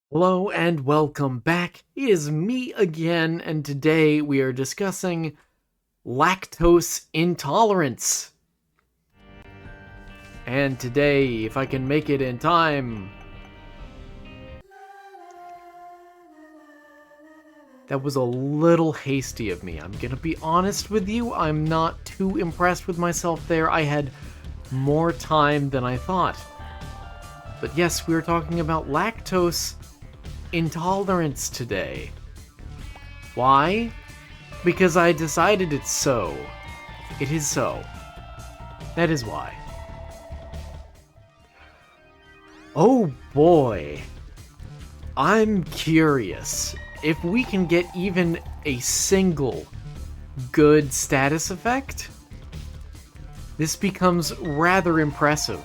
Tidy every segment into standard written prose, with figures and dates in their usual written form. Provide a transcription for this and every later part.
Hello and welcome back. It is me again, and today we are discussing lactose intolerance. And today, if I can make it in time. That was a little hasty of me. I'm gonna be honest with you, I'm not too impressed with myself there. I had more time than I thought. But yes, we are talking about lactose intolerance today. Why? Because I decided it's so. It is so. That is why. Oh boy. I'm curious if we can get even a single good status effect. This becomes rather impressive.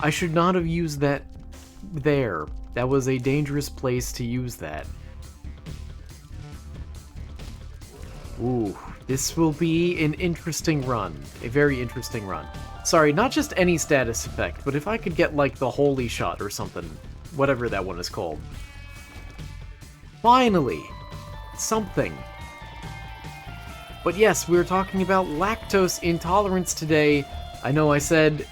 I should not have used that there. That was a dangerous place to use that. Ooh, this will be an interesting run. A very interesting run. Sorry, not just any status effect, but if I could get, like, the holy shot or something. Whatever that one is called. Finally! Something. But yes, we're talking about lactose intolerance today. I know I said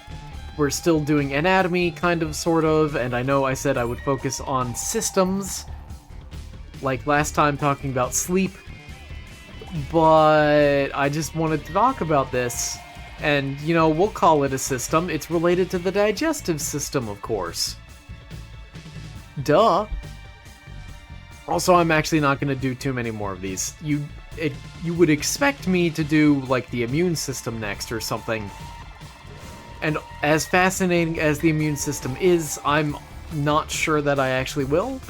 we're still doing anatomy, kind of, sort of, and I know I said I would focus on systems, like last time talking about sleep, but I just wanted to talk about this, and, you know, we'll call it a system. It's related to the digestive system, of course. Duh. Also, I'm actually not going to do too many more of these. You would expect me to do, like, the immune system next or something. And as fascinating as the immune system is, I'm not sure that I actually will.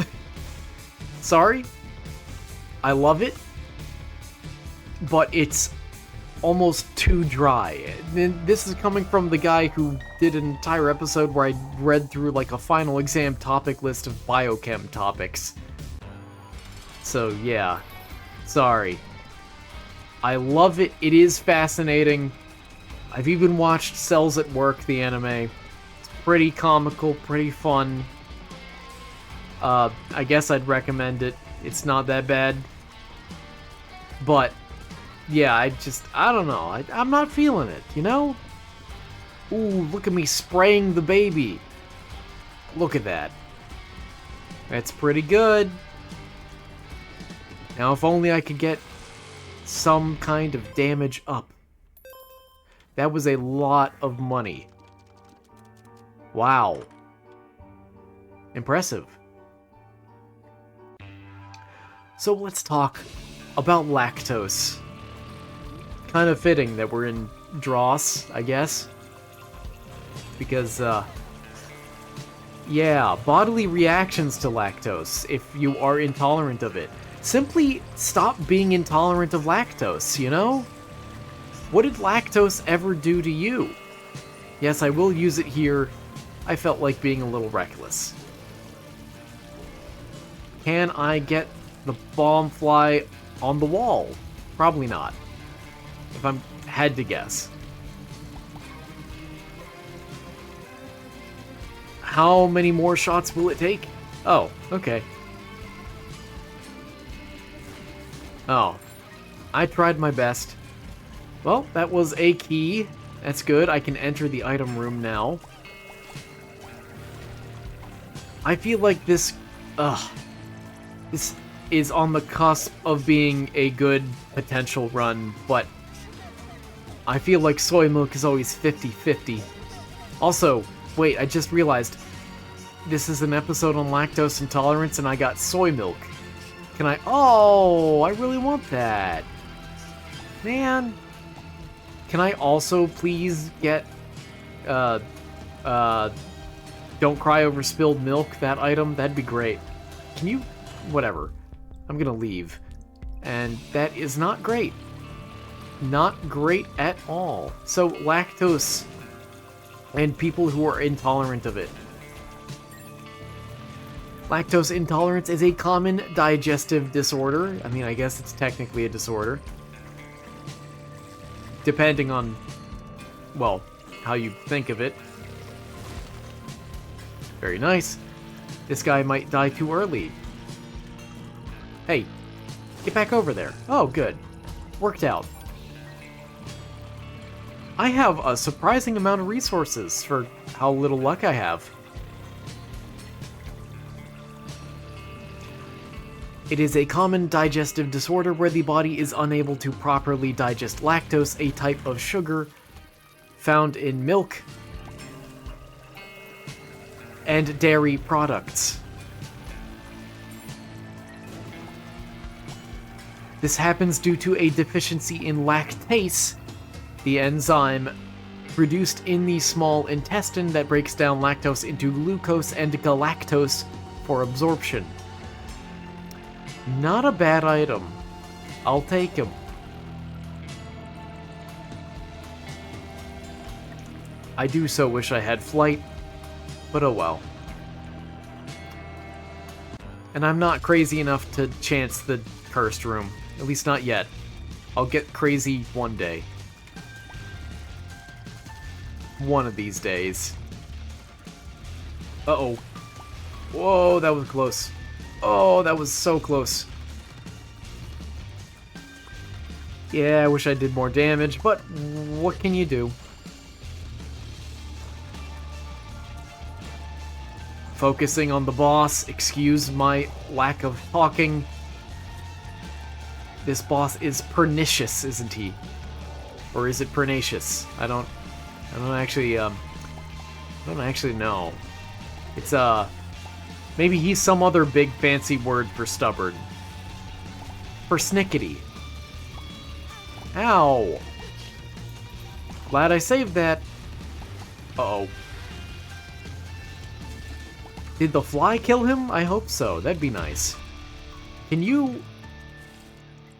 Sorry. I love it. But it's almost too dry. And this is coming from the guy who did an entire episode where I read through, like, a final exam topic list of biochem topics. So, yeah. Sorry. I love it. It is fascinating. I've even watched Cells at Work, the anime. It's pretty comical, pretty fun. I guess I'd recommend it. It's not that bad. But, yeah, I don't know. I'm not feeling it, you know? Ooh, look at me spraying the baby. Look at that. That's pretty good. Now, if only I could get some kind of damage up. That was a lot of money. Wow. Impressive. So let's talk about lactose. Kind of fitting that we're in Dross, I guess. Because, yeah, bodily reactions to lactose, if you are intolerant of it. Simply stop being intolerant of lactose, you know? What did lactose ever do to you? Yes, I will use it here. I felt like being a little reckless. Can I get the bomb fly on the wall? Probably not. If I had to guess. How many more shots will it take? Oh, okay. Oh. I tried my best. Well, that was a key. That's good. I can enter the item room now. I feel like this is on the cusp of being a good potential run, but I feel like soy milk is always 50-50. Also, wait, I just realized this is an episode on lactose intolerance and I got soy milk. Can I... Oh, I really want that. Man. Can I also please get, don't cry over spilled milk, that item? That'd be great. Can you... Whatever. I'm gonna leave. And that is not great. Not great at all. So, lactose and people who are intolerant of it. Lactose intolerance is a common digestive disorder. I mean, I guess it's technically a disorder. Depending on, well, how you think of it. Very nice. This guy might die too early. Hey, get back over there. Oh, good. Worked out. I have a surprising amount of resources for how little luck I have. It is a common digestive disorder where the body is unable to properly digest lactose, a type of sugar found in milk and dairy products. This happens due to a deficiency in lactase, the enzyme produced in the small intestine that breaks down lactose into glucose and galactose for absorption. Not a bad item. I'll take him. I do so wish I had flight, but oh well. And I'm not crazy enough to chance the cursed room. At least not yet. I'll get crazy one day. One of these days. Uh-oh. Whoa, that was close. Oh, that was so close. Yeah, I wish I did more damage, but what can you do? Focusing on the boss. Excuse my lack of talking. This boss is pernicious, isn't he? Or is it pernicious? I don't actually know. It's maybe he's some other big fancy word for stubborn. Persnickety. Ow. Glad I saved that. Uh-oh. Did the fly kill him? I hope so. That'd be nice. Can you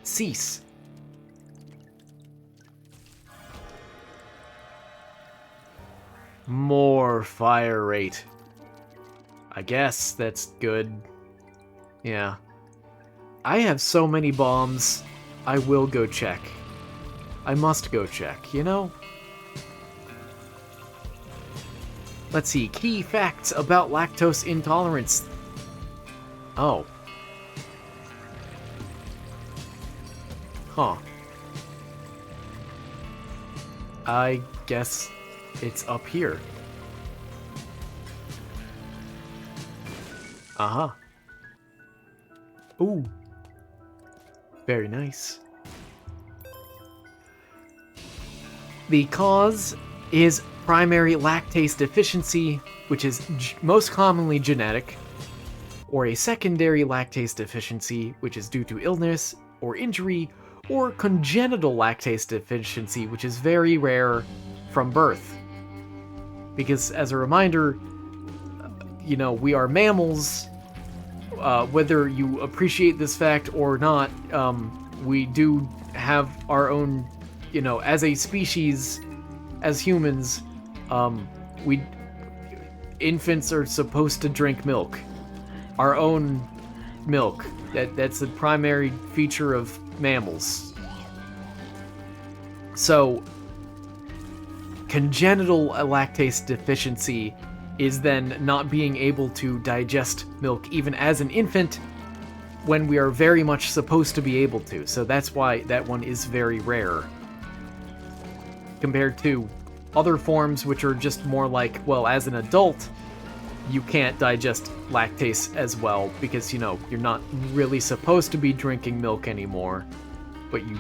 cease? More fire rate. I guess that's good. Yeah. I have so many bombs. I will go check. I must go check, you know? Let's see. Key facts about lactose intolerance. Oh. Huh. I guess it's up here. Uh-huh. Ooh. Very nice. The cause is primary lactase deficiency, which is most commonly genetic, or a secondary lactase deficiency, which is due to illness or injury, or congenital lactase deficiency, which is very rare from birth. Because, as a reminder, you know, we are mammals. Whether you appreciate this fact or not, we do have our own, you know, as a species, as humans, infants are supposed to drink milk. Our own milk. That's the primary feature of mammals. So, congenital lactase deficiency is then not being able to digest milk even as an infant when we are very much supposed to be able to. So that's why that one is very rare. Compared to other forms which are just more like, well, as an adult, you can't digest lactase as well because, you know, you're not really supposed to be drinking milk anymore, but you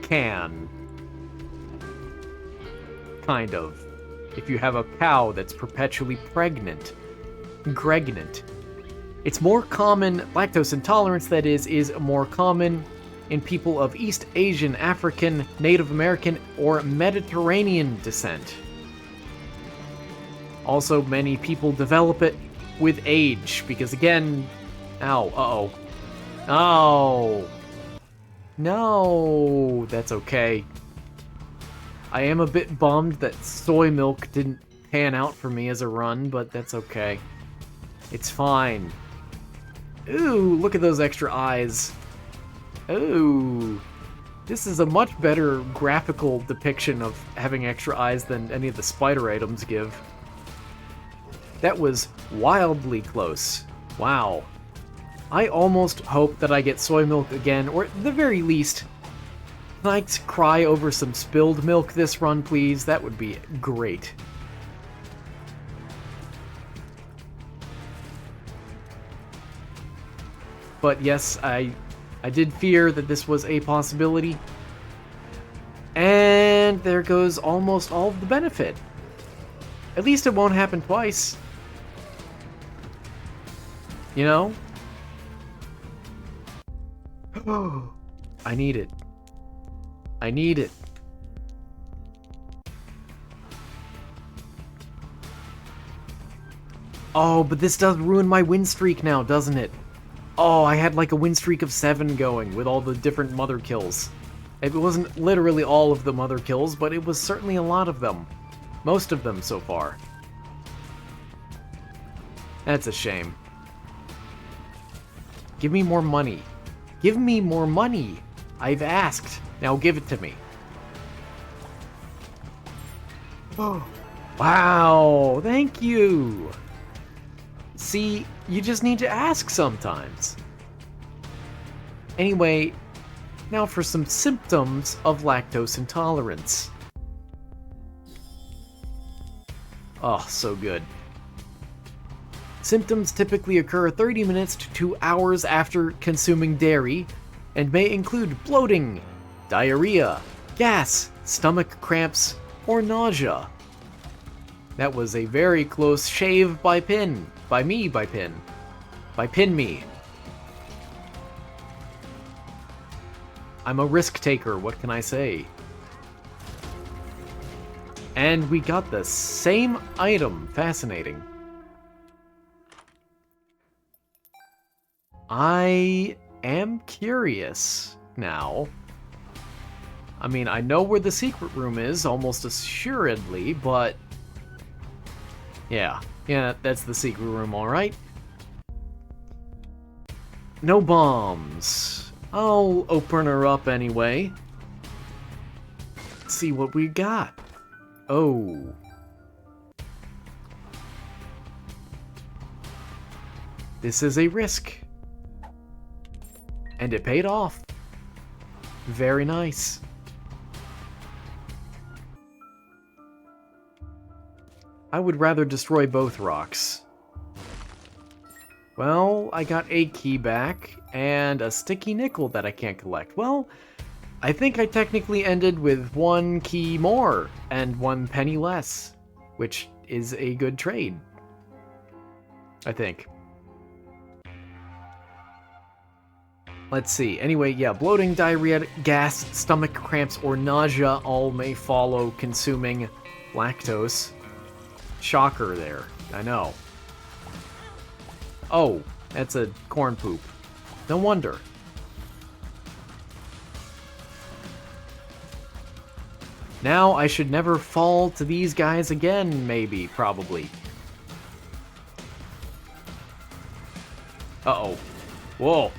can. Kind of. If you have a cow that's perpetually pregnant. Gregnant. It's more common, lactose intolerance that is more common in people of East Asian, African, Native American, or Mediterranean descent. Also, many people develop it with age, because again... Ow, uh-oh. Oh! No, that's okay. I am a bit bummed that soy milk didn't pan out for me as a run, but that's okay. It's fine. Ooh, look at those extra eyes. Ooh. This is a much better graphical depiction of having extra eyes than any of the spider items give. That was wildly close. Wow. I almost hope that I get soy milk again, or at the very least, can I cry over some spilled milk this run, please? That would be great. But yes, I did fear that this was a possibility. And there goes almost all of the benefit. At least it won't happen twice. You know? Oh, I need it. I need it. Oh, but this does ruin my win streak now, doesn't it? Oh, I had like a win streak of 7 going with all the different mother kills. It wasn't literally all of the mother kills, but it was certainly a lot of them. Most of them so far. That's a shame. Give me more money. Give me more money. I've asked. Now give it to me. Oh. Wow, thank you. See, you just need to ask sometimes. Anyway, now for some symptoms of lactose intolerance. Oh, so good. Symptoms typically occur 30 minutes to 2 hours after consuming dairy and may include bloating, diarrhea, gas, stomach cramps, or nausea. That was a very close shave by Pin. By me, by Pin. By Pin me. I'm a risk taker, what can I say? And we got the same item. Fascinating. I am curious now. I mean, I know where the secret room is, almost assuredly, but... Yeah, that's the secret room, alright. No bombs. I'll open her up anyway. Let's see what we got. Oh. This is a risk. And it paid off. Very nice. I would rather destroy both rocks. Well, I got a key back, and a sticky nickel that I can't collect. Well, I think I technically ended with 1 key more, and 1 penny less, which is a good trade. I think. Let's see. Anyway, yeah, bloating, diarrhea, gas, stomach cramps, or nausea all may follow consuming lactose. Shocker there. I know. Oh, that's a corn poop. No wonder. Now I should never fall to these guys again, maybe, probably. Uh-oh. Whoa.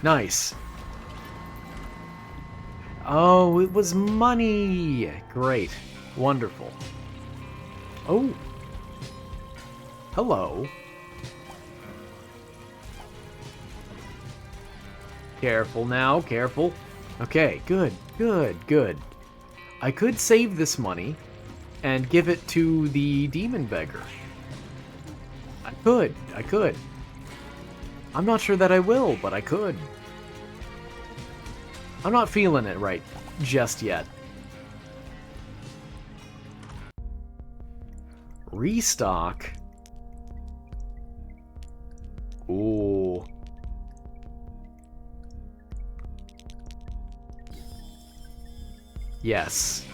Nice. Oh, it was money! Great. Wonderful. Oh. Hello. Careful now, careful. Okay, good, good, good. I could save this money and give it to the demon beggar. I could. I'm not sure that I will, but I could. I'm not feeling it right just yet. Restock. Ooh. Yes.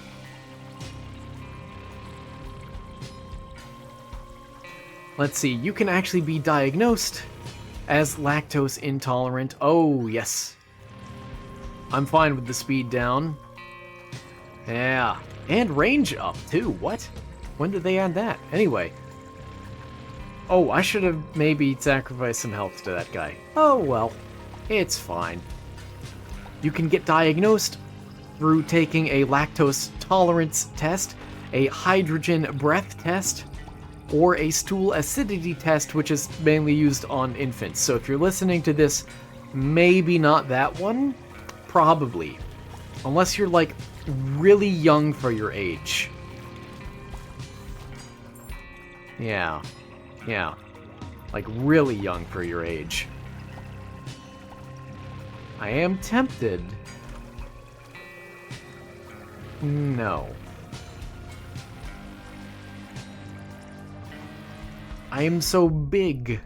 Let's see, you can actually be diagnosed as lactose intolerant. Oh, yes. I'm fine with the speed down. Yeah. And range up, too. What? When did they add that? Anyway. Oh, I should have maybe sacrificed some health to that guy. Oh, well. It's fine. You can get diagnosed through taking a lactose tolerance test a hydrogen breath test, or a stool acidity test, which is mainly used on infants. So if you're listening to this, maybe not that one, probably. Unless you're, like, really young for your age. Yeah. Like, really young for your age. I am tempted. No. I am so big,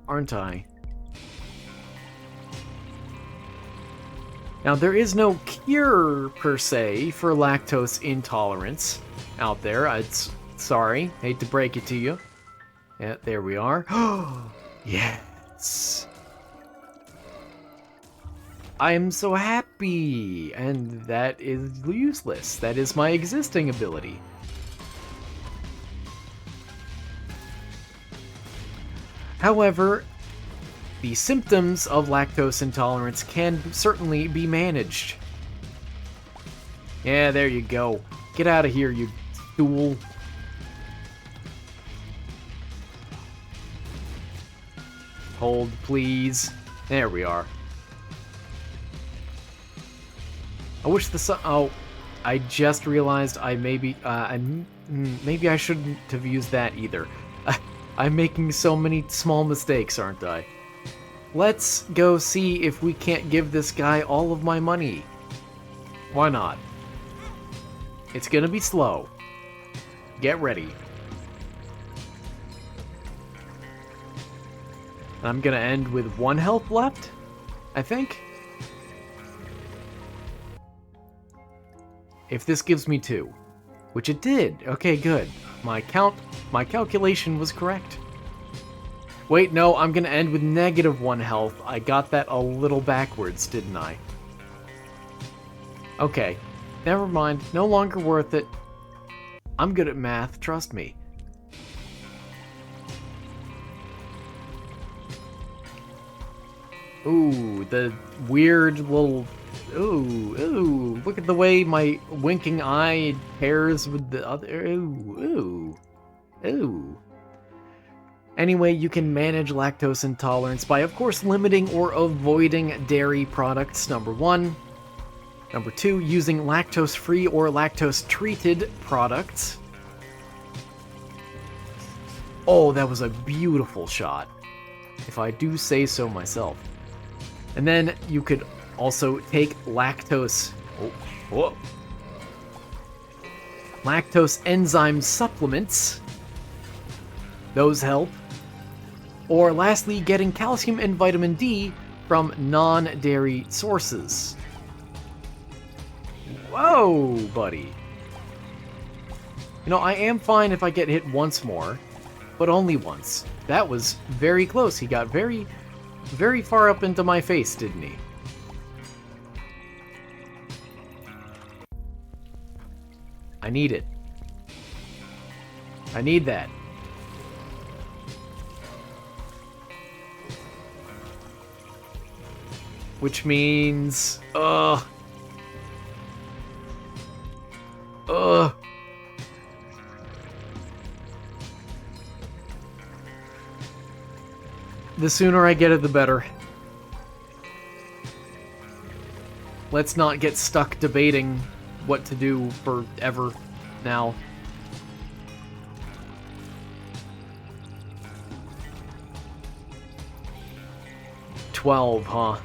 aren't I? Now, there is no cure, per se, for lactose intolerance out there. Sorry, hate to break it to you. Yeah, there we are. Yes! I am so happy! And that is useless. That is my existing ability. However, the symptoms of lactose intolerance can certainly be managed. Yeah, there you go. Get out of here, you fool. Hold, please. There we are. I wish the sun... Oh, I just realized I maybe... maybe I shouldn't have used that either. I'm making so many small mistakes, aren't I? Let's go see if we can't give this guy all of my money. Why not? It's gonna be slow. Get ready. I'm gonna end with 1 health left, I think. If this gives me 2, which it did. Okay, good. My calculation was correct. Wait, no, I'm gonna end with -1 health. I got that a little backwards, didn't I? Okay, never mind. No longer worth it. I'm good at math, trust me. Ooh, the weird little... Ooh, look at the way my winking eye pairs with the other... Ooh. Anyway, you can manage lactose intolerance by, of course, limiting or avoiding dairy products, number 1. Number 2, using lactose-free or lactose-treated products. Oh, that was a beautiful shot, if I do say so myself. And then you could also take lactose enzyme supplements. Those help. Or lastly, getting calcium and vitamin D from non-dairy sources. Whoa, buddy. You know, I am fine if I get hit once more, but only once. That was very close. He got very, very far up into my face, didn't he? I need it. I need that. Which means... The sooner I get it, the better. Let's not get stuck debating what to do forever now. $12, huh?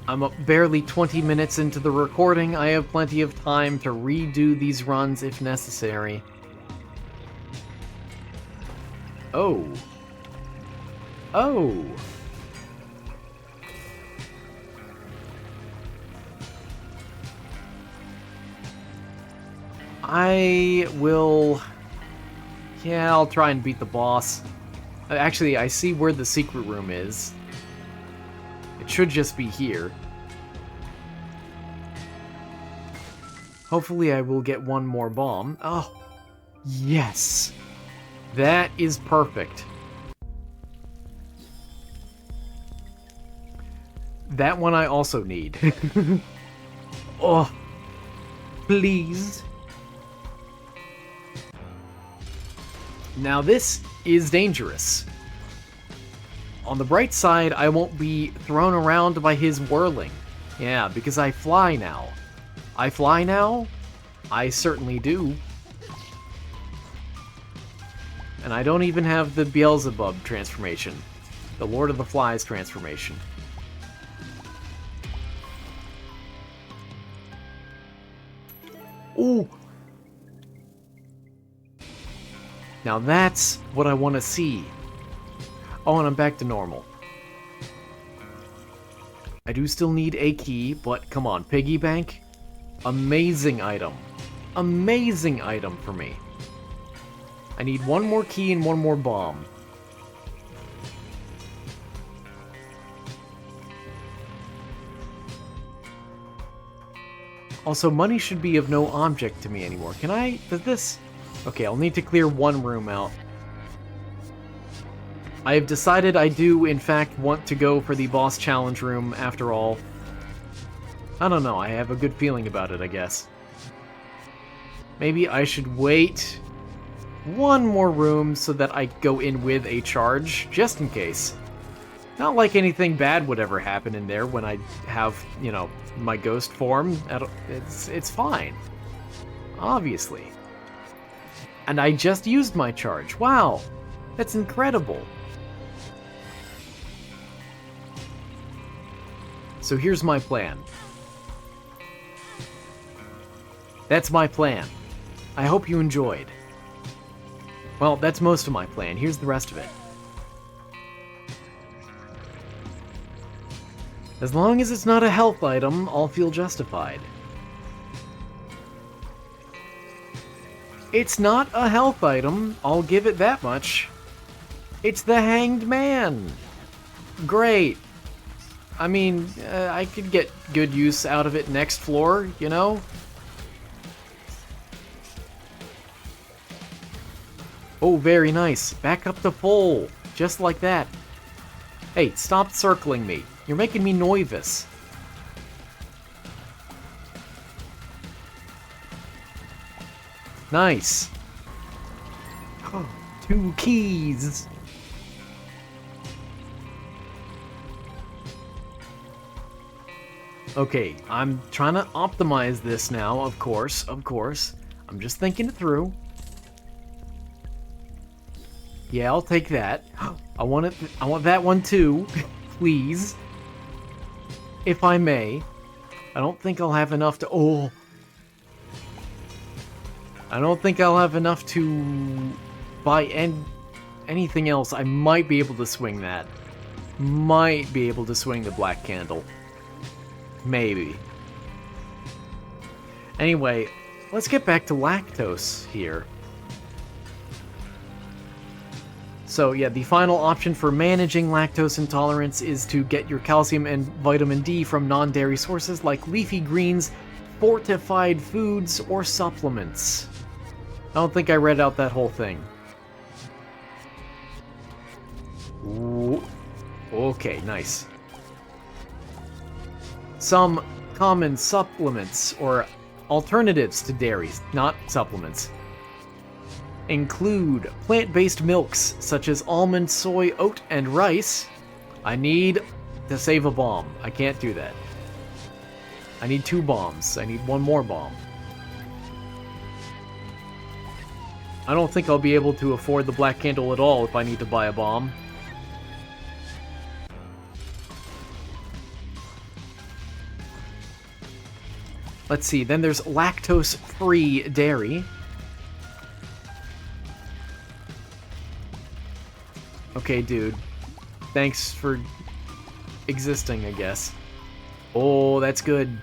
I'm barely 20 minutes into the recording. I have plenty of time to redo these runs if necessary. Oh. I will... Yeah, I'll try and beat the boss. Actually, I see where the secret room is. It should just be here. Hopefully I will get one more bomb. Oh, yes. That is perfect. That one I also need. Oh, please. Now this is dangerous. On the bright side, I won't be thrown around by his whirling. Yeah, because I fly now. I fly now? I certainly do. And I don't even have the Beelzebub transformation. The Lord of the Flies transformation. Ooh! Now that's what I want to see. Oh, and I'm back to normal. I do still need a key, but come on, Piggy Bank? Amazing item. Amazing item for me. I need one more key and one more bomb. Also, money should be of no object to me anymore. Can I... Does this... Okay, I'll need to clear one room out. I have decided I do, in fact, want to go for the boss challenge room after all. I don't know, I have a good feeling about it, I guess. Maybe I should wait one more room so that I go in with a charge, just in case. Not like anything bad would ever happen in there when I have, you know, my ghost form. It's fine. Obviously. And I just used my charge. Wow, that's incredible. So here's my plan. That's my plan. I hope you enjoyed. Well, that's most of my plan. Here's the rest of it. As long as it's not a health item, I'll feel justified. It's not a health item, I'll give it that much. It's the Hanged Man. Great. I mean, I could get good use out of it next floor, you know? Oh, very nice. Back up to full. Just like that. Hey, stop circling me. You're making me nervous. Nice. 2 keys. Okay, I'm trying to optimize this now, of course. I'm just thinking it through. Yeah, I'll take that. I want that one too, please. If I may. I don't think I'll have enough to... Oh! I don't think I'll have enough to buy anything else. I might be able to swing that. Might be able to swing the black candle. Maybe. Anyway, let's get back to lactose here. So yeah, the final option for managing lactose intolerance is to get your calcium and vitamin D from non-dairy sources like leafy greens, fortified foods, or supplements. I don't think I read out that whole thing. Ooh. Okay, nice. Some common supplements, or alternatives to dairy, not supplements, include plant-based milks such as almond, soy, oat, and rice. I need to save a bomb. I can't do that. I need 2 bombs. I need 1 more bomb. I don't think I'll be able to afford the black candle at all if I need to buy a bomb. Let's see, then there's lactose-free dairy. Okay, dude. Thanks for existing, I guess. Oh, that's good.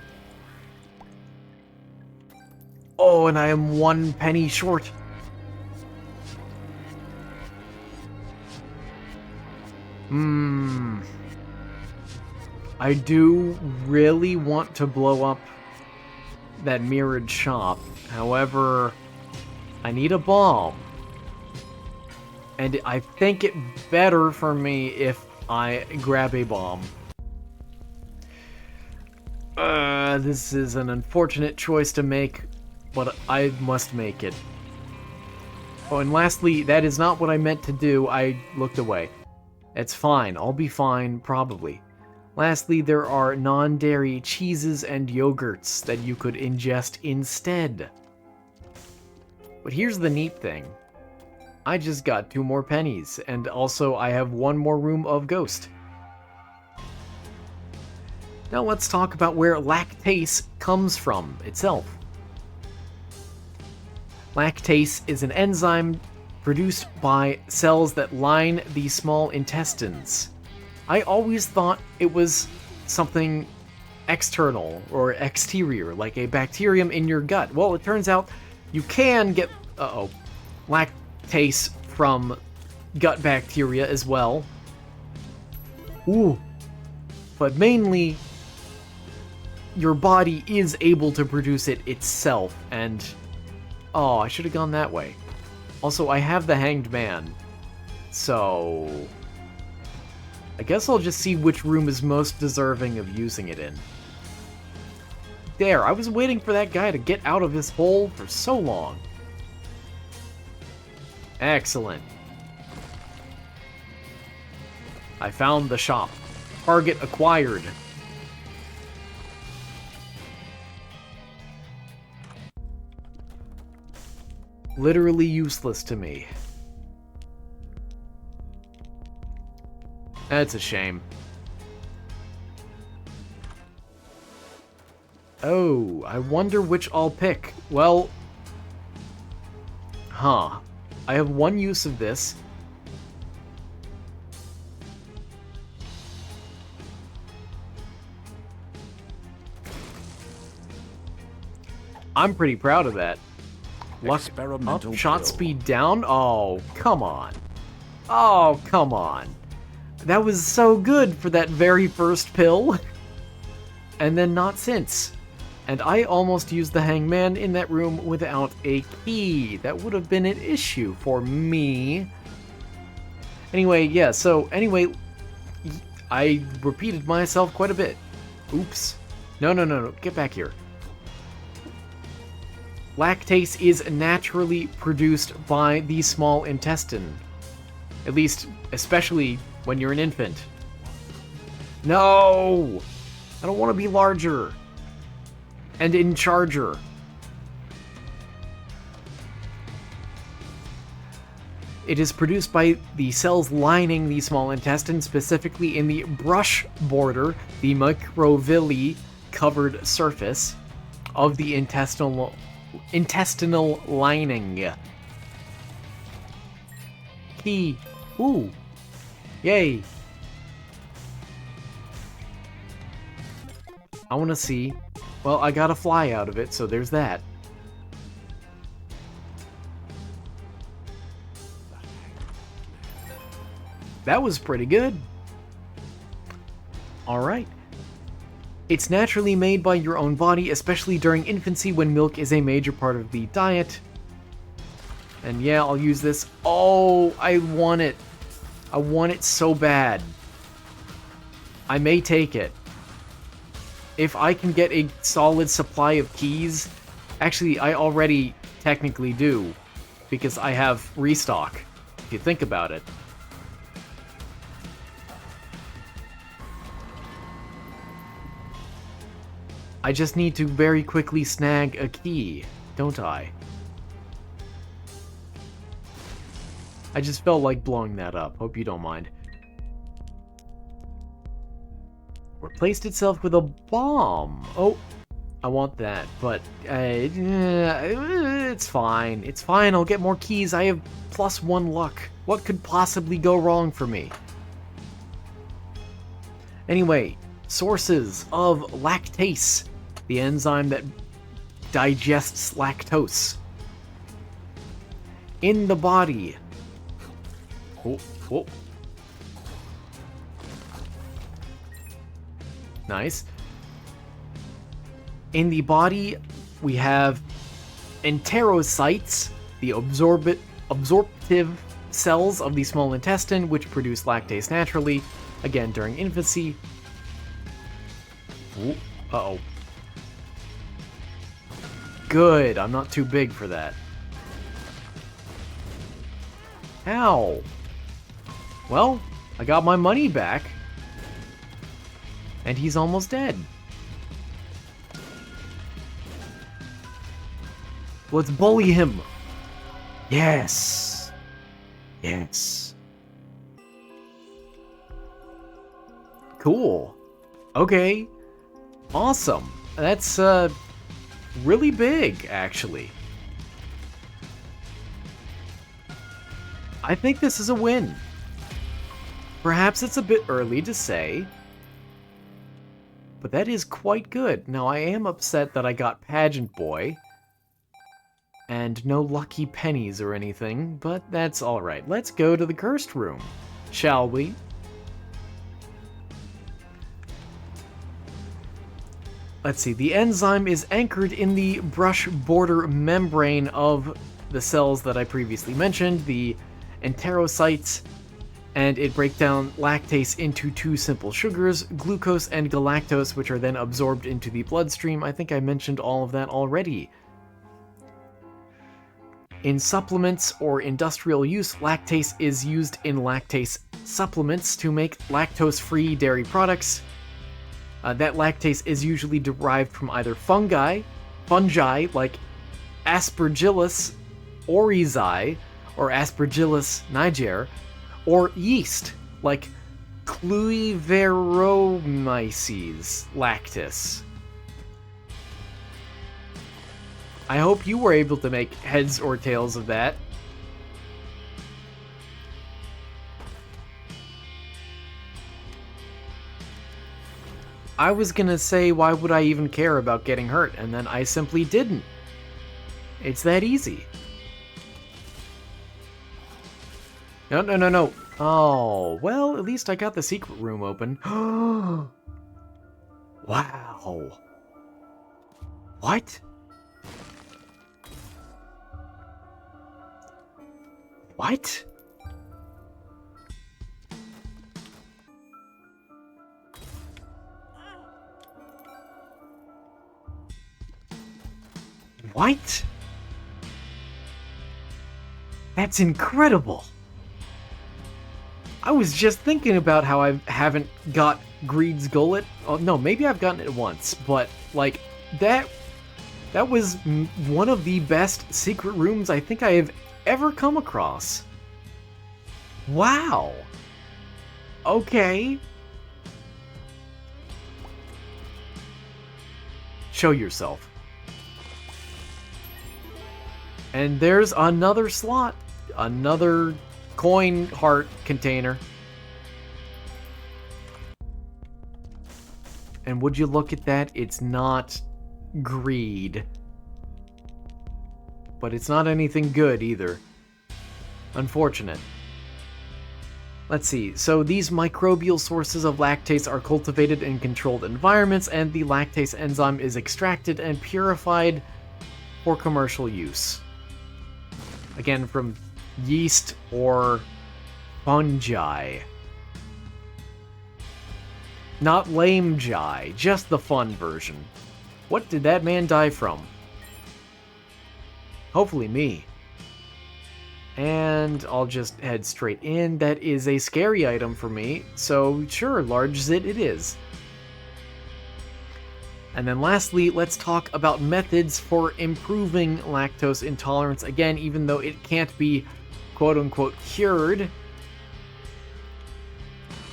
Oh, and I am 1 penny short. I do really want to blow up that mirrored shop. However, I need a bomb. And I think it better for me if I grab a bomb. This is an unfortunate choice to make, but I must make it. Oh, and lastly, that is not what I meant to do. I looked away. It's fine. I'll be fine, probably. Lastly, there are non-dairy cheeses and yogurts that you could ingest instead. But here's the neat thing. I just got 2 more pennies, and also I have 1 more room of Ghost. Now let's talk about where lactase comes from itself. Lactase is an enzyme produced by cells that line the small intestines. I always thought it was something external or exterior, like a bacterium in your gut. Well, it turns out you can get lactase from gut bacteria as well. Ooh. But mainly, your body is able to produce it itself, and... Oh, I should have gone that way. Also, I have the Hanged Man, so... I guess I'll just see which room is most deserving of using it in. There, I was waiting for that guy to get out of his hole for so long. Excellent. I found the shop. Target acquired. Literally useless to me. That's a shame. Oh, I wonder which I'll pick. Well... Huh. I have 1 use of this. I'm pretty proud of that. Luck up, shot speed down? Oh, come on. Oh, come on. That was so good for that very first pill. And then not since. And I almost used the Hangman in that room without a key. That would have been an issue for me. Anyway, yeah, so anyway, I repeated myself quite a bit. Oops. No, get back here. Lactase is naturally produced by the small intestine. At least, especially when you're an infant. No! I don't want to be larger. And in charger. It is produced by the cells lining the small intestine, specifically in the brush border, the microvilli covered surface of the intestinal lining. Key. Ooh. Yay. I want to see. Well, I got a fly out of it, so there's that. That was pretty good. Alright. It's naturally made by your own body, especially during infancy when milk is a major part of the diet. And yeah, I'll use this. Oh, I want it. I want it so bad. I may take it. If I can get a solid supply of keys... Actually, I already technically do, because I have restock, if you think about it. I just need to very quickly snag a key, don't I? I just felt like blowing that up. Hope you don't mind. Replaced itself with a bomb. Oh, I want that, but it's fine. It's fine. I'll get more keys. I have +1 luck. What could possibly go wrong for me? Anyway, sources of lactase, the enzyme that digests lactose. In the body. Oh. Nice. In the body, we have enterocytes, the absorptive cells of the small intestine, which produce lactase naturally, again during infancy. Ooh, uh-oh. good. I'm not too big for that. Ow. Well, I got my money back. And he's almost dead. Let's bully him. Yes. Yes. Cool. Okay. Awesome. That's, really big, actually. I think this is a win. Perhaps it's a bit early to say, but that is quite good. Now, I am upset that I got Pageant Boy, and no lucky pennies or anything, but that's alright. Let's go to the Cursed Room, shall we? Let's see, the enzyme is anchored in the brush border membrane of the cells that I previously mentioned, the enterocytes, and it breaks down lactase into two simple sugars, glucose and galactose, which are then absorbed into the bloodstream. I think I mentioned all of that already. In supplements or industrial use, lactase is used in lactase supplements to make lactose-free dairy products. That lactase is usually derived from either fungi like Aspergillus oryzae or Aspergillus niger, or yeast like Cluiveromyces lactis. I hope you were able to make heads or tails of that. I was gonna say, why would I even care about getting hurt? And then I simply didn't. It's that easy. No. Oh, well, at least I got the secret room open. Wow. What? What? What? That's incredible. I was just thinking about how I haven't got Greed's Gullet. Oh, no, maybe I've gotten it once, but, like, that was one of the best secret rooms I think I have ever come across. Wow. Okay. Show yourself. And there's another slot. Another coin heart container. And would you look at that? It's not greed. But it's not anything good either. Unfortunate. Let's see. So these microbial sources of lactase are cultivated in controlled environments, and the lactase enzyme is extracted and purified for commercial use. Again, from yeast or fungi. Not lame jai, just the fun version. What did that man die from? Hopefully me. And I'll just head straight in. That is a scary item for me, so sure, large zit it is. And then lastly, let's talk about methods for improving lactose intolerance. Again, even though it can't be quote-unquote cured,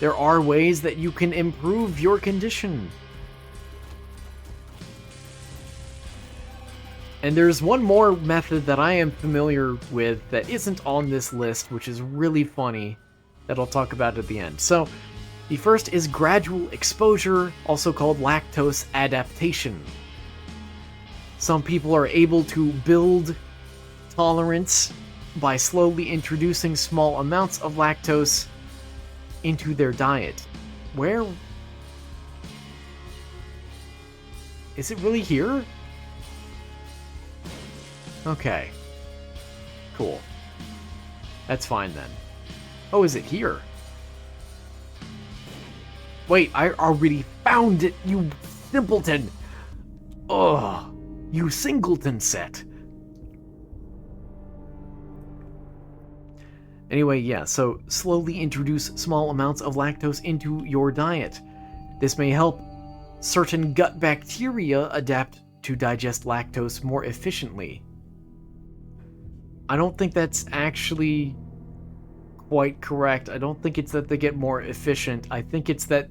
there are ways that you can improve your condition. And there's one more method that I am familiar with that isn't on this list, which is really funny, that I'll talk about at the end. So, the first is gradual exposure, also called lactose adaptation. Some people are able to build tolerance by slowly introducing small amounts of lactose into their diet. Where? Is it really here? Okay. Cool. That's fine then. Oh, is it here? Wait, I already found it, you simpleton! Ugh. You singleton set. Anyway, yeah, so slowly introduce small amounts of lactose into your diet. This may help certain gut bacteria adapt to digest lactose more efficiently. I don't think that's actually quite correct. I don't think it's that they get more efficient. I think it's that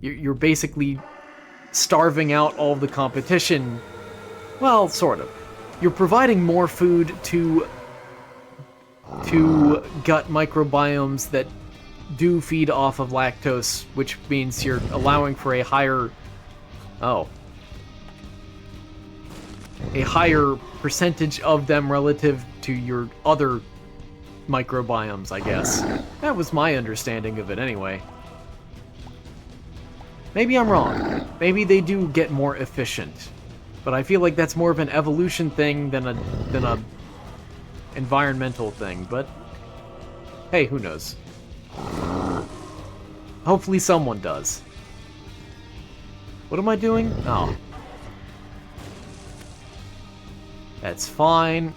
you're basically starving out all of the competition. Well, sort of. You're providing more food to gut microbiomes that do feed off of lactose, which means you're allowing for a higher percentage of them relative to your other microbiomes, I guess. That was my understanding of it anyway. Maybe I'm wrong. Maybe they do get more efficient. But I feel like that's more of an evolution thing than a environmental thing, but hey, who knows? Hopefully someone does. What am I doing? Oh. That's fine.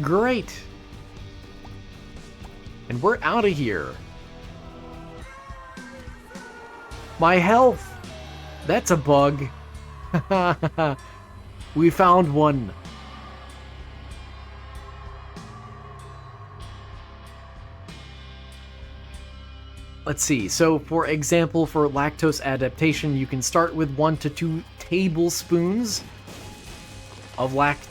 Great. And we're out of here. My health! That's a bug. We found one. Let's see, so for example, for lactose adaptation, you can start with 1 to 2 tablespoons of lactose,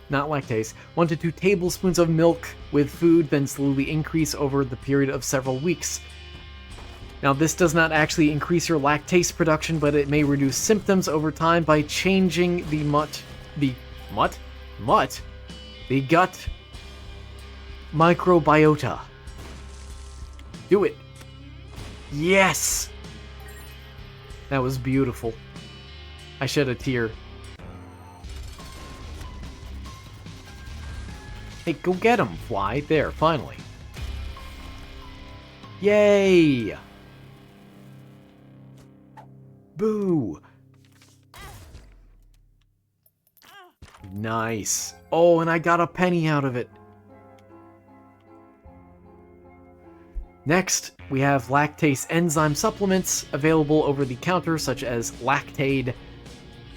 not lactase, 1 to 2 tablespoons of milk with food, then slowly increase over the period of several weeks. Now, this does not actually increase your lactase production, but it may reduce symptoms over time by changing the gut microbiota. Do it. Yes! That was beautiful. I shed a tear. Hey, go get him, fly. There, finally. Yay! Boo! Nice. Oh, and I got a penny out of it. Next, we have lactase enzyme supplements available over the counter, such as Lactaid.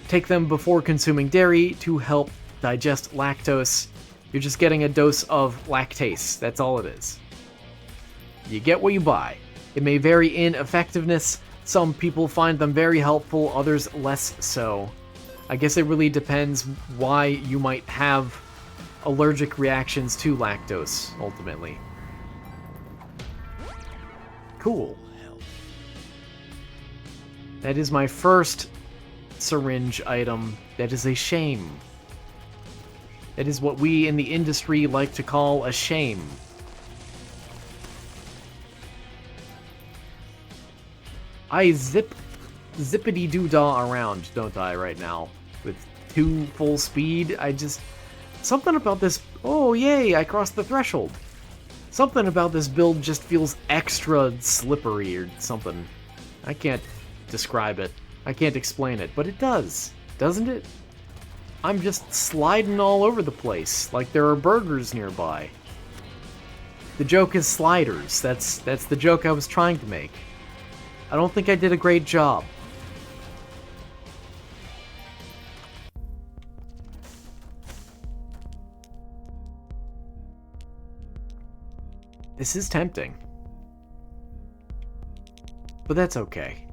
Take them before consuming dairy to help digest lactose. You're just getting a dose of lactase, that's all it is. You get what you buy. It may vary in effectiveness. Some people find them very helpful, others less so. I guess it really depends why you might have allergic reactions to lactose, ultimately. Cool. That is my first syringe item. That is a shame. That is what we in the industry like to call a shame. I zippity-doo-dah around, don't I, right now? With 2 full speed, something about this... Oh, yay, I crossed the threshold. Something about this build just feels extra slippery or something. I can't describe it. I can't explain it, but it does, doesn't it? I'm just sliding all over the place, like there are burgers nearby. The joke is sliders. That's the joke I was trying to make. I don't think I did a great job. This is tempting. But that's okay.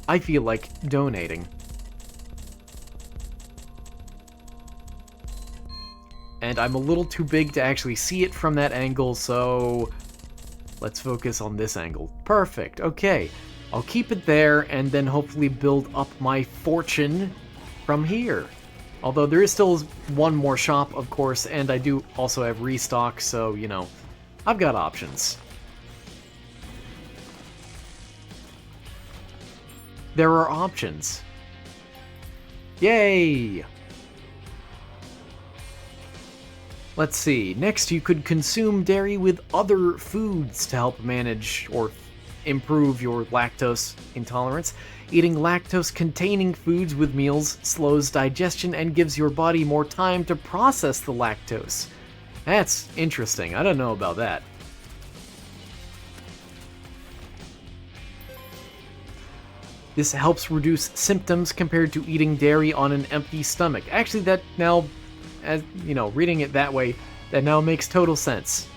I feel like donating. And I'm a little too big to actually see it from that angle, so let's focus on this angle. Perfect, okay. I'll keep it there and then hopefully build up my fortune from here. Although there is still one more shop, of course, and I do also have restock, so, you know, I've got options. There are options. Yay! Let's see. Next, you could consume dairy with other foods to help manage or improve your lactose intolerance. Eating lactose-containing foods with meals slows digestion and gives your body more time to process the lactose. That's interesting. I don't know about that. This helps reduce symptoms compared to eating dairy on an empty stomach. Actually, that now, as you know, reading it that way, that now makes total sense.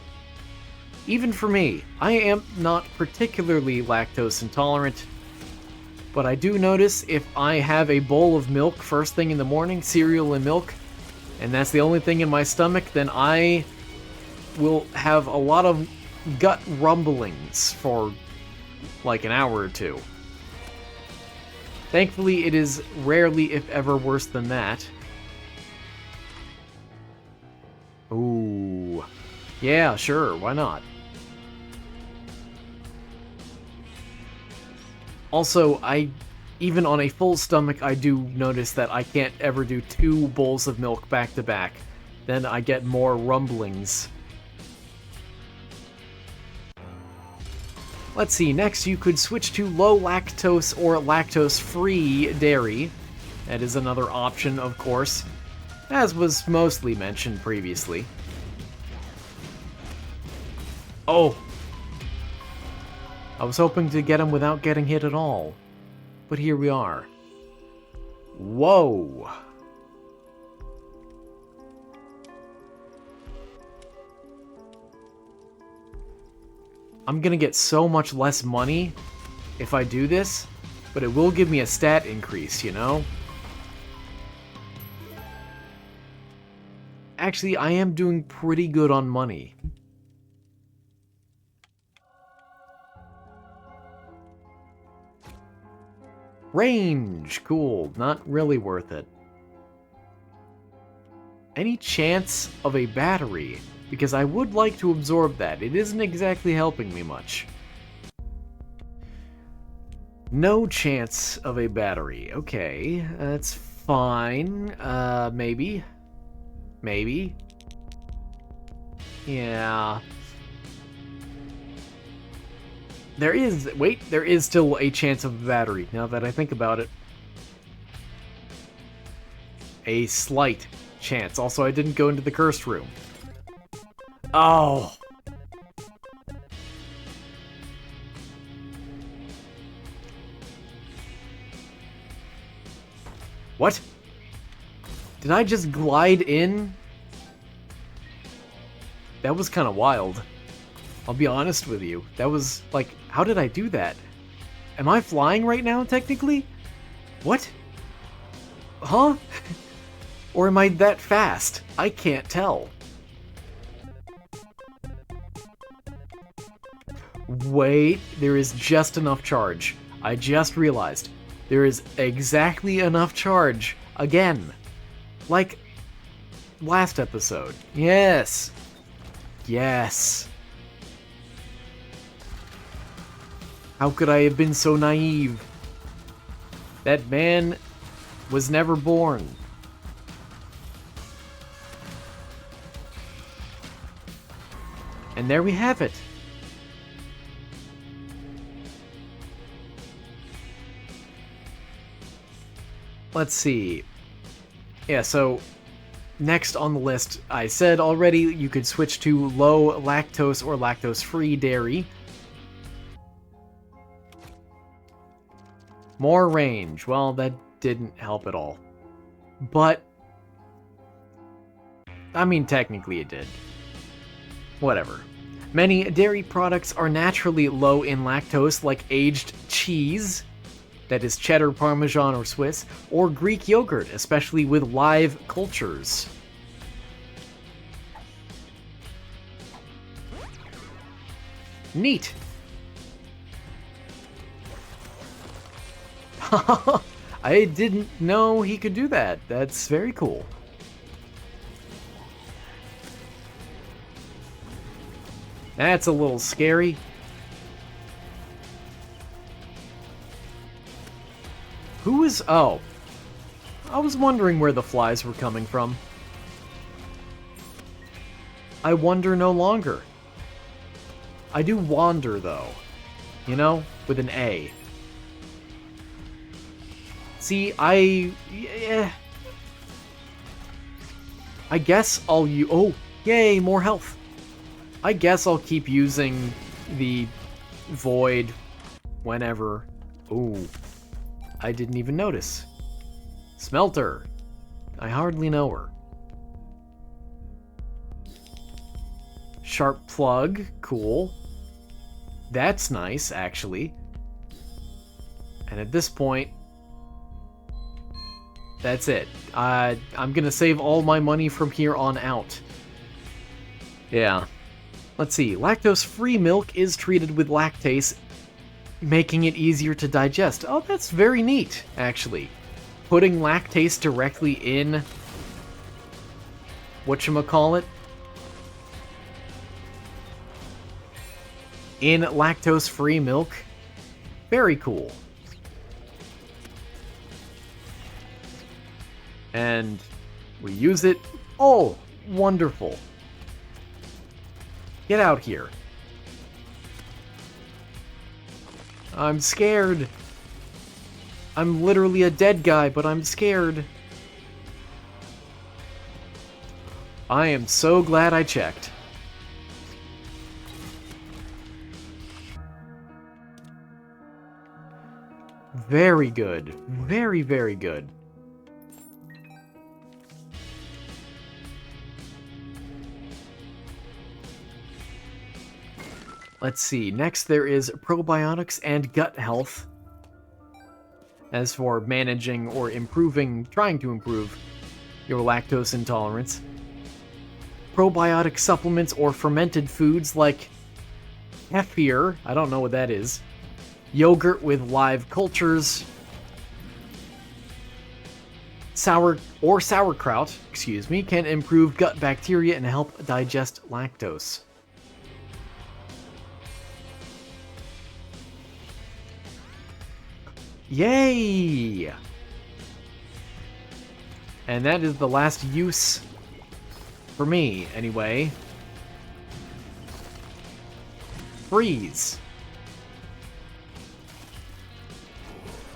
Even for me, I am not particularly lactose intolerant, but I do notice if I have a bowl of milk first thing in the morning, cereal and milk, and that's the only thing in my stomach, then I will have a lot of gut rumblings for like an hour or two. Thankfully, it is rarely, if ever, worse than that. Ooh. Yeah, sure, why not? Also, even on a full stomach, I do notice that I can't ever do 2 bowls of milk back to back. Then I get more rumblings. Let's see, next you could switch to low lactose or lactose-free dairy. That is another option, of course, as was mostly mentioned previously. Oh! I was hoping to get him without getting hit at all. But here we are. Whoa! I'm gonna get so much less money if I do this, but it will give me a stat increase, you know? Actually, I am doing pretty good on money. Range! Cool. Not really worth it. Any chance of a battery? Because I would like to absorb that. It isn't exactly helping me much. No chance of a battery. Okay, that's fine. Maybe. Maybe. Yeah. There is still a chance of a battery, now that I think about it. A slight chance. Also, I didn't go into the cursed room. Oh! What? Did I just glide in? That was kind of wild. I'll be honest with you. That was, like, how did I do that? Am I flying right now, technically? What? Huh? Or am I that fast? I can't tell. Wait, there is just enough charge. I just realized. There is exactly enough charge. Again. Like last episode. Yes. Yes. How could I have been so naive? That man was never born. And there we have it. Let's see. Yeah, so next on the list, I said already you could switch to low lactose or lactose-free dairy. More range. Well, that didn't help at all. But, I mean, technically it did. Whatever. Many dairy products are naturally low in lactose, like aged cheese, that is cheddar, Parmesan, or Swiss, or Greek yogurt, especially with live cultures. Neat. I didn't know he could do that. That's very cool. That's a little scary. Who is... Oh. I was wondering where the flies were coming from. I wonder no longer. I do wander, though. You know? With an A. See, I guess I'll oh, yay, more health. I guess I'll keep using the void whenever. Ooh, I didn't even notice. Smelter. I hardly know her. Sharp plug, cool. That's nice, actually. And at this point, that's it. I'm gonna save all my money from here on out. Yeah. Let's see. Lactose-free milk is treated with lactase, making it easier to digest. Oh, that's very neat, actually. Putting lactase directly in whatchamacallit? In lactose-free milk. Very cool. And we use it. Oh, wonderful. Get out here. I'm scared. I'm literally a dead guy, but I'm scared. I am so glad I checked. Very good. Very, very good. Let's see. Next, there is probiotics and gut health. As for managing or improving, trying to improve your lactose intolerance. Probiotic supplements or fermented foods like kefir, I don't know what that is, yogurt with live cultures, sauerkraut, can improve gut bacteria and help digest lactose. Yay! And that is the last use for me, anyway. Freeze.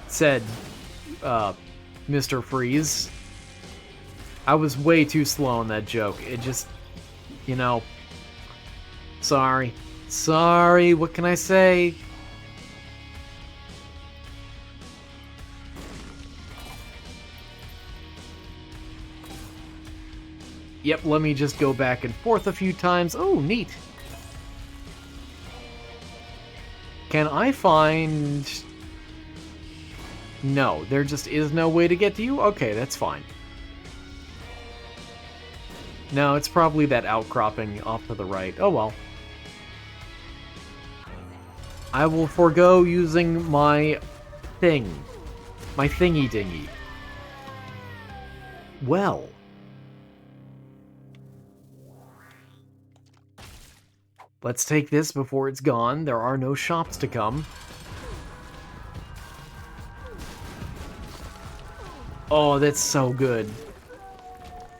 Said, Mr. Freeze. I was way too slow on that joke. It just, you know. Sorry. Sorry, what can I say? Yep, let me just go back and forth a few times. Oh, neat. Can I find... No, there just is no way to get to you? Okay, that's fine. No, it's probably that outcropping off to the right. Oh well. I will forego using my thing. My thingy-dingy. Well... Let's take this before it's gone. There are no shops to come. Oh, that's so good.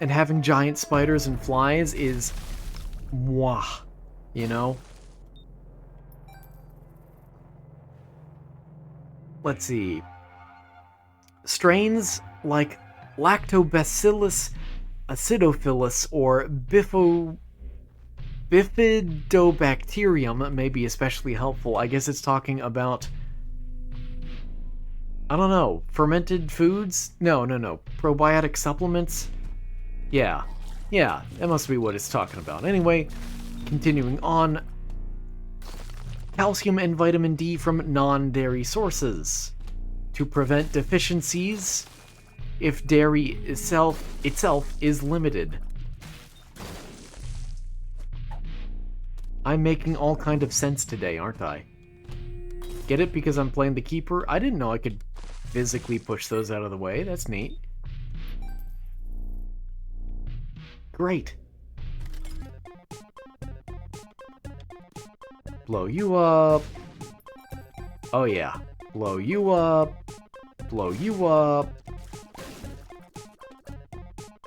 And having giant spiders and flies is... mwah. You know? Let's see. Strains like Lactobacillus acidophilus or Bifidobacterium may be especially helpful. I guess it's talking about... I don't know. Fermented foods? No. Probiotic supplements? Yeah. Yeah, that must be what it's talking about. Anyway, continuing on. Calcium and vitamin D from non-dairy sources. To prevent deficiencies if dairy itself is limited. I'm making all kind of sense today, aren't I? Get it? Because I'm playing the Keeper? I didn't know I could physically push those out of the way. That's neat. Great. Blow you up. Oh yeah. Blow you up. Blow you up.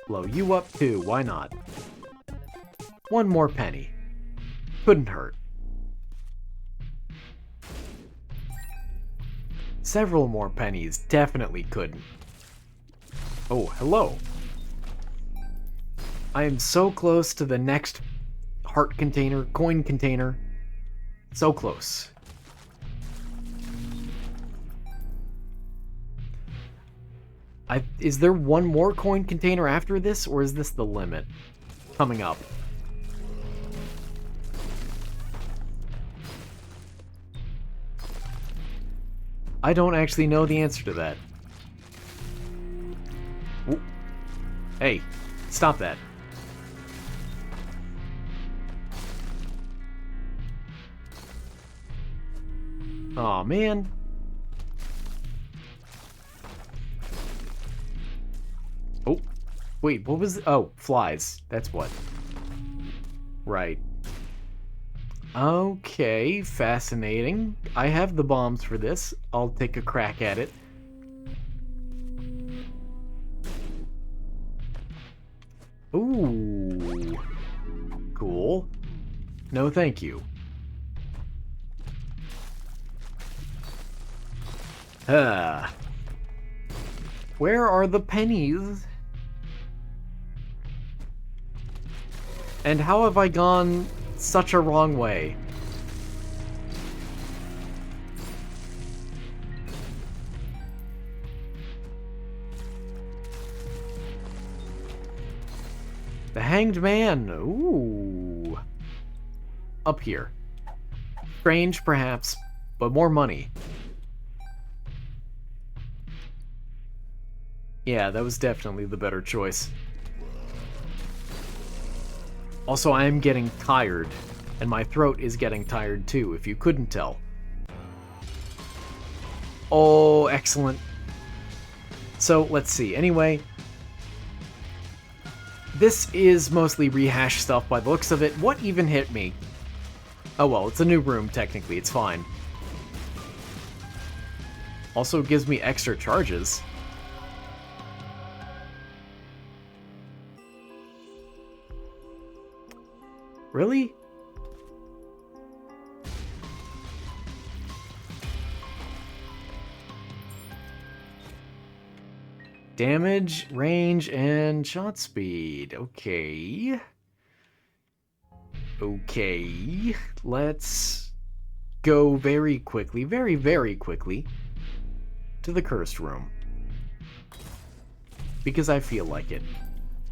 Blow you up too. Why not? One more penny. Couldn't hurt. Several more pennies definitely couldn't. Oh, hello. I am so close to the next heart container, coin container. So close. Is there one more coin container after this, or is this the limit coming up? I don't actually know the answer to that. Ooh. Hey, stop that. Aw, man. Oh, wait, what was... Oh, flies. That's what. Right. Okay, fascinating. I have the bombs for this. I'll take a crack at it. Ooh. Cool. No, thank you. Where are the pennies? And how have I gone such a wrong way? The Hanged Man. Ooh. Up here. Strange, perhaps, but more money. Yeah, that was definitely the better choice. Also, I am getting tired, and my throat is getting tired too, if you couldn't tell. Oh, excellent. So, let's see. Anyway, this is mostly rehash stuff by the looks of it. What even hit me? Oh well, it's a new room, technically. It's fine. Also gives me extra charges. Really? Damage, range, and shot speed. Okay. Okay. Let's go very quickly, very quickly, to the cursed room. Because I feel like it.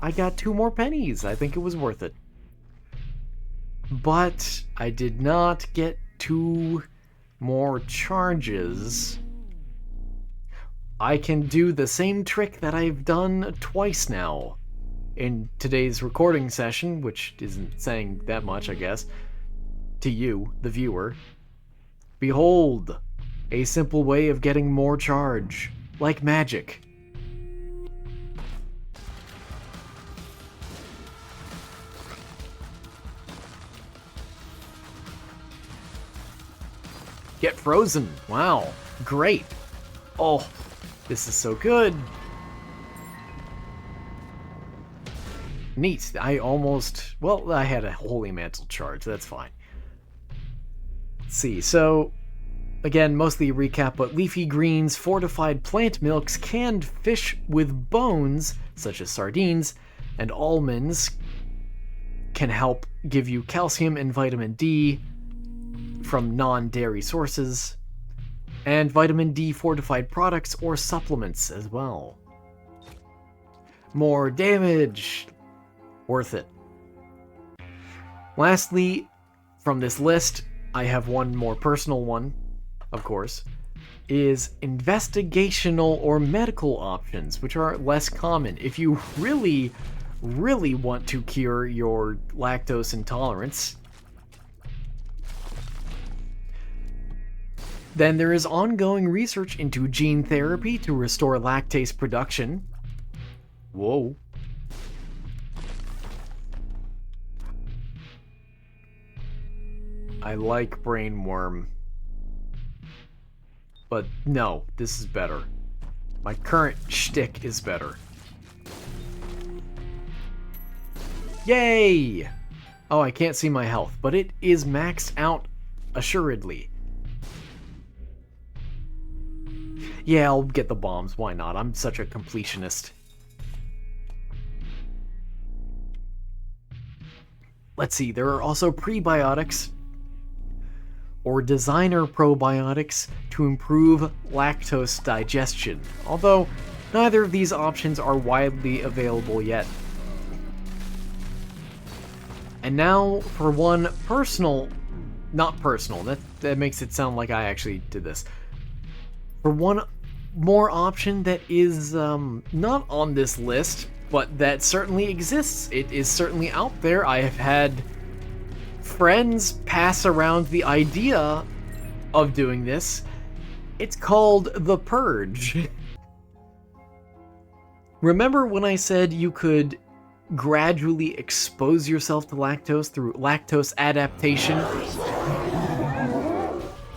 I got 2 more pennies. I think it was worth it. But I did not get 2 more charges. I can do the same trick that I've done twice now in today's recording session, which isn't saying that much, I guess, to you, the viewer. Behold, a simple way of getting more charge, like magic. Get frozen. Wow. Great. Oh, this is so good. Neat. I almost... Well, I had a Holy Mantle charge. That's fine. Let's see. So, again, mostly a recap, but leafy greens, fortified plant milks, canned fish with bones, such as sardines, and almonds can help give you calcium and vitamin D from non-dairy sources, and vitamin D fortified products or supplements as well. More damage. Worth it. Lastly, from this list, I have one more personal one, of course, is investigational or medical options, which are less common. If you really want to cure your lactose intolerance, then there is ongoing research into gene therapy to restore lactase production. Whoa. I like brainworm. But no, this is better. My current shtick is better. Yay! Oh, I can't see my health, but it is maxed out assuredly. Yeah, I'll get the bombs. Why not? I'm such a completionist. Let's see, there are also prebiotics or designer probiotics to improve lactose digestion, although neither of these options are widely available yet. And now for one personal, not personal, that makes it sound like I actually did this. For one more option that is not on this list, but that certainly exists. It is certainly out there. I have had friends pass around the idea of doing this. It's called the Purge. Remember when I said you could gradually expose yourself to lactose through lactose adaptation?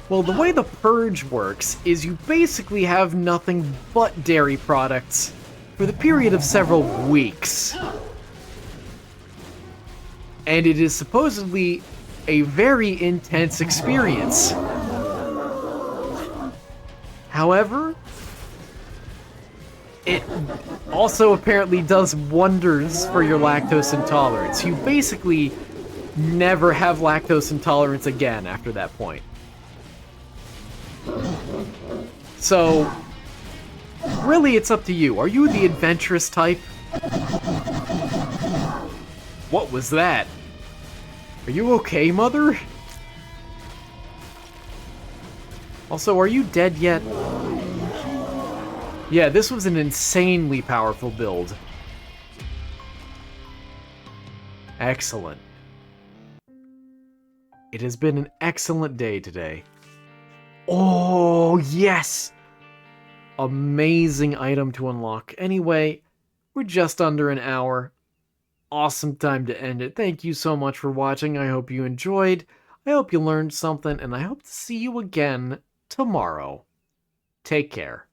Well, the way the Purge works is you basically have nothing but dairy products for the period of several weeks. And it is supposedly a very intense experience. However, it also apparently does wonders for your lactose intolerance. You basically never have lactose intolerance again after that point. So, really, it's up to you. Are you the adventurous type? What was that? Are you okay, Mother? Also, are you dead yet? Yeah, this was an insanely powerful build. Excellent. It has been an excellent day today. Oh, yes! Amazing item to unlock. Anyway, we're just under an hour. Awesome time to end it. Thank you so much for watching. I hope you enjoyed. I hope you learned something, and I hope to see you again tomorrow. Take care.